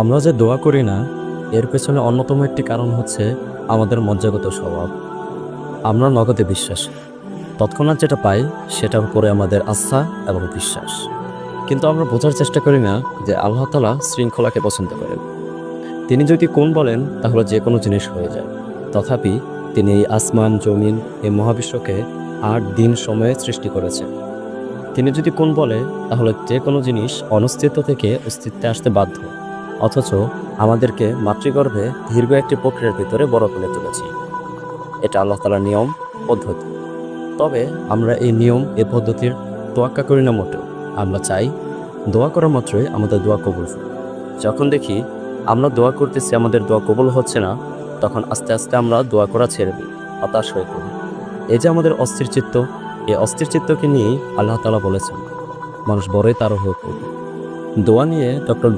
আমরা যে দোয়া করি না, এর পেছনে অন্যতম একটি কারণ হচ্ছে আমাদের মজ্জাগত স্বভাব। আমরা নগদে বিশ্বাস, তৎক্ষণাৎ যেটা পাই সেটার উপরে আমাদের আস্থা এবং বিশ্বাস। কিন্তু আমরা বোঝার চেষ্টা করি না যে আল্লাহ তাআলা শৃঙ্খলাকে পছন্দ করেন। তিনি যদি কোন বলেন তাহলে যে কোনো জিনিস হয়ে যায়। তথাপি তিনি এই আসমান জমিন, এই মহাবিশ্বকে ৮ দিন সময়ে সৃষ্টি করেছেন। তিনি যদি কোন বলে তাহলে যে কোনো জিনিস অনস্তিত্ব থেকে অস্তিত্বে আসতে বাধ্য। অথচ আমাদেরকে মাতৃগর্ভে দীর্ঘ একটি প্রক্রিয়ার ভিতরে বড় করে তুলেছি। এটা আল্লাহ তাআলার নিয়ম, পদ্ধতি। তবে আমরা এই নিয়ম, এই পদ্ধতির তোয়াক্কা করি না মোটেও। আমরা চাই দোয়া করা মাত্রই আমাদের দোয়া কবুল হোক। যখন দেখি আমরা দোয়া করতেছি, আমাদের দোয়া কবুল হচ্ছে না, তখন আস্তে আস্তে আমরা দোয়া করা ছেড়ে দিই, হতাশ হয়ে পড়ি। এই যে আমাদের অস্থির চিত্ত, এই অস্থির চিত্তকে নিয়েই আল্লাহ তাআলা বলেছেন মানুষ বড়ই তাড়া হয়ে পড়বে। দোয়া নিয়ে ডক্টর